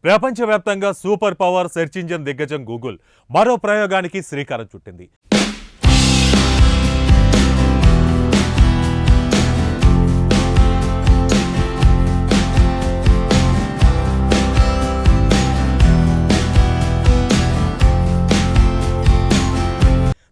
ప్రపంచవ్యాప్తంగా super power search engine దిగ్గజం Google మరో ప్రయోగానికి శ్రీకారం చుట్టింది.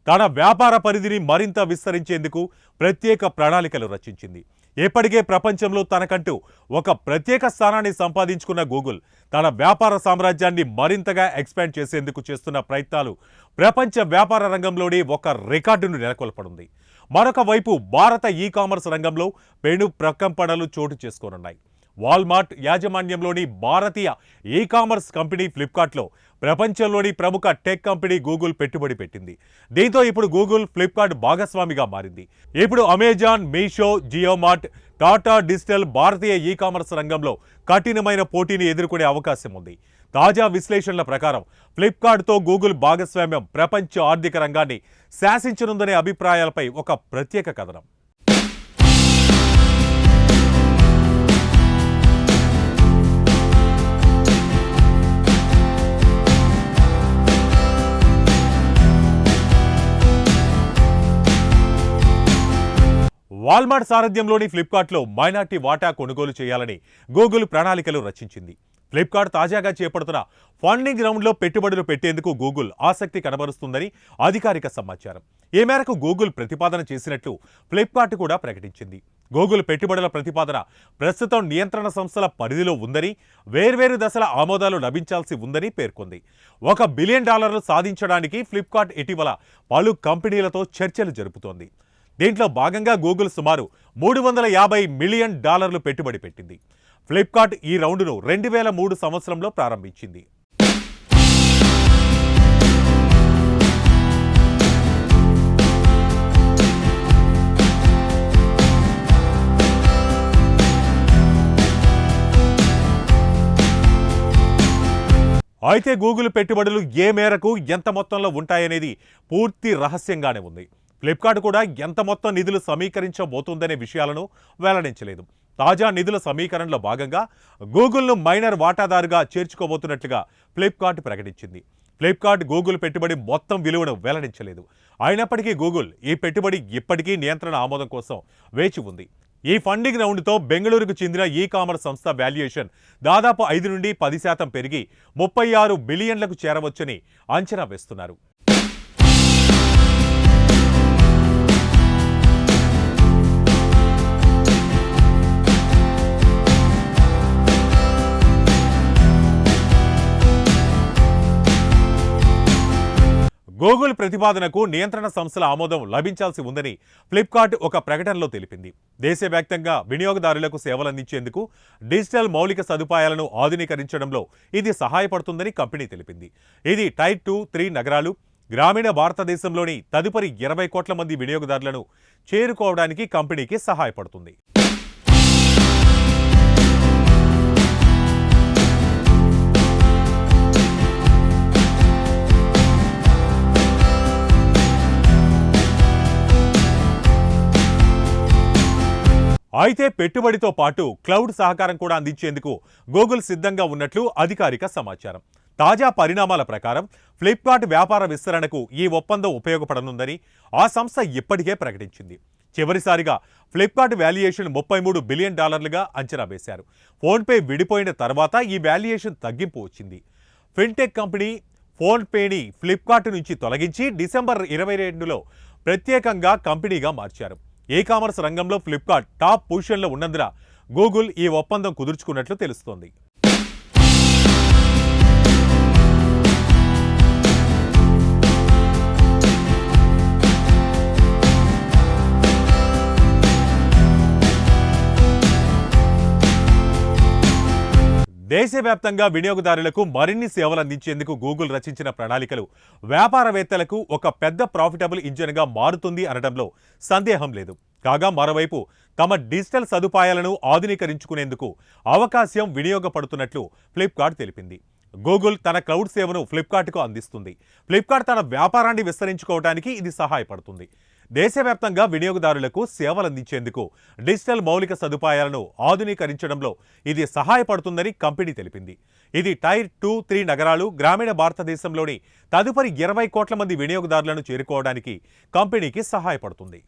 తన వ్యాపార పరిధిని మరింత విస్తరించేందుకు ప్రత్యేక ప్రణాళికలు రచించింది. ఇప్పటికే ప్రపంచంలో తనకంటూ ఒక ప్రత్యేక స్థానాన్ని సంపాదించుకున్న గూగుల్ తన వ్యాపార సామ్రాజ్యాన్ని మరింతగా ఎక్స్పాండ్ చేసేందుకు చేస్తున్న ప్రయత్నాలు ప్రపంచ వ్యాపార రంగంలోనే ఒక రికార్డును నెలకొల్పనుంది. మరొక వైపు భారత ఈ-కామర్స్ రంగంలో పెను ప్రకంపనలు చోటు చేసుకోనున్నాయి. వాల్మార్ట్ యాజమాన్యంలోని భారతీయ ఈ-కామర్స్ కంపెనీ ఫ్లిప్కార్ట్లో ప్రపంచంలోని ప్రముఖ టెక్ కంపెనీ గూగుల్ పెట్టుబడి పెట్టింది. దీంతో ఇప్పుడు గూగుల్ ఫ్లిప్కార్ట్ భాగస్వామిగా మారింది. ఇప్పుడు అమెజాన్, మీషో, జియోమార్ట్, టాటా డిజిటల్ భారతీయ ఈ-కామర్స్ రంగంలో కఠినమైన పోటీని ఎదుర్కొనే అవకాశం ఉంది. తాజా విశ్లేషణల ప్రకారం ఫ్లిప్కార్ట్తో గూగుల్ భాగస్వామ్యం ప్రపంచ ఆర్థిక రంగాన్ని శాసించనుందనే అభిప్రాయాలపై ఒక ప్రత్యేక కథనం. వాల్మార్ట్ సారథ్యంలోని ఫ్లిప్కార్ట్లో మైనార్టీ వాటా కొనుగోలు చేయాలని గూగుల్ ప్రణాళికలు రచించింది. ఫ్లిప్కార్ట్ తాజాగా చేపడుతున్న ఫండింగ్ రౌండ్లో పెట్టుబడులు పెట్టేందుకు గూగుల్ ఆసక్తి కనబరుస్తుందని అధికారిక సమాచారం. ఈ మేరకు గూగుల్ ప్రతిపాదన చేసినట్లు ఫ్లిప్కార్ట్ కూడా ప్రకటించింది. గూగుల్ పెట్టుబడుల ప్రతిపాదన ప్రస్తుతం నియంత్రణ సంస్థల పరిధిలో ఉందని, వేర్వేరు దశల ఆమోదాలు లభించాల్సి ఉందని పేర్కొంది. $1 బిలియన్ సాధించడానికి ఫ్లిప్కార్ట్ ఇటీవల పలు కంపెనీలతో చర్చలు జరుపుతోంది. దీంట్లో భాగంగా గూగుల్ సుమారు $350 మిలియన్ పెట్టుబడి పెట్టింది. ఫ్లిప్కార్ట్ ఈ రౌండ్ను 2003 సంవత్సరంలో ప్రారంభించింది. అయితే గూగుల్ పెట్టుబడులు ఏ మేరకు, ఎంత మొత్తంలో ఉంటాయనేది పూర్తి రహస్యంగానే ఉంది. ఫ్లిప్కార్ట్ కూడా ఎంత మొత్తం నిధులు సమీకరించబోతుందనే విషయాలను వెల్లడించలేదు. తాజా నిధుల సమీకరణలో భాగంగా గూగుల్ను మైనర్ వాటాదారుగా చేర్చుకోబోతున్నట్లుగా ఫ్లిప్కార్ట్ ప్రకటించింది. ఫ్లిప్కార్ట్ గూగుల్ పెట్టుబడి మొత్తం విలువను వెల్లడించలేదు. అయినప్పటికీ గూగుల్ ఈ పెట్టుబడి ఇప్పటికీ నియంత్రణ ఆమోదం కోసం వేచి ఉంది. ఈ ఫండింగ్ రౌండ్తో బెంగళూరుకు చెందిన ఈ-కామర్స్ సంస్థ వాల్యుయేషన్ దాదాపు 5 నుండి 10% పెరిగి $36 బిలియన్లకు చేరవచ్చని అంచనా వేస్తున్నారు. గూగుల్ ప్రతిపాదనకు నియంత్రణ సంస్థల ఆమోదం లభించాల్సి ఉందని ఫ్లిప్కార్ట్ ఒక ప్రకటనలో తెలిపింది. దేశవ్యాప్తంగా వినియోగదారులకు సేవలందించేందుకు డిజిటల్ మౌలిక సదుపాయాలను ఆధునీకరించడంలో ఇది సహాయపడుతుందని కంపెనీ తెలిపింది. ఇది టైర్ 2, 3 నగరాలు, గ్రామీణ భారతదేశంలోని తదుపరి 20 కోట్ల మంది వినియోగదారులను చేరుకోవడానికి కంపెనీకి సహాయపడుతుంది. అయితే పెట్టుబడితో పాటు క్లౌడ్ సహకారం కూడా అందించేందుకు గూగుల్ సిద్ధంగా ఉన్నట్లు అధికారిక సమాచారం. తాజా పరిణామాల ప్రకారం ఫ్లిప్కార్ట్ వ్యాపార విస్తరణకు ఈ ఒప్పందం ఉపయోగపడనుందని ఆ సంస్థ ఇప్పటికే ప్రకటించింది. చివరిసారిగా ఫ్లిప్కార్ట్ వాల్యుయేషన్ $33 బిలియన్ అంచనా వేశారు. ఫోన్పే విడిపోయిన తర్వాత ఈ వాల్యుయేషన్ తగ్గింపు వచ్చింది. ఫిన్టెక్ కంపెనీ ఫోన్పేని ఫ్లిప్కార్ట్ నుంచి తొలగించి డిసెంబర్ 22లో ప్రత్యేకంగా కంపెనీగా మార్చారు. ఈ-కామర్స్ రంగంలో ఫ్లిప్కార్ట్ టాప్ పొజిషన్లో ఉన్నందున గూగుల్ ఈ ఒప్పందం కుదుర్చుకున్నట్లు తెలుస్తోంది. దేశవ్యాప్తంగా వినియోగదారులకు మరిన్ని సేవలు అందించేందుకు గూగుల్ రచించిన ప్రణాళికలు వ్యాపారవేత్తలకు ఒక పెద్ద ప్రాఫిటబుల్ ఇంజిన్గా మారుతుంది అనడంలో సందేహం లేదు. కాగా మరోవైపు తమ డిజిటల్ సదుపాయాలను ఆధునీకరించుకునేందుకు అవకాశం వినియోగపడుతున్నట్లు ఫ్లిప్కార్ట్ తెలిపింది. గూగుల్ తన క్లౌడ్ సేవను ఫ్లిప్కార్ట్కు అందిస్తుంది. ఫ్లిప్కార్ట్ తన వ్యాపారాన్ని విస్తరించుకోవడానికి ఇది సహాయపడుతుంది. దేశవ్యాప్తంగా వినియోగదారులకు సేవలందించేందుకు డిజిటల్ మౌలిక సదుపాయాలను ఆధునీకరించడంలో ఇది సహాయపడుతుందని కంపెనీ తెలిపింది. ఇది టైర్ 2, 3 నగరాలు, గ్రామీణ భారతదేశంలోని తదుపరి 20 కోట్ల మంది వినియోగదారులను చేరుకోవడానికి కంపెనీకి సహాయపడుతుంది.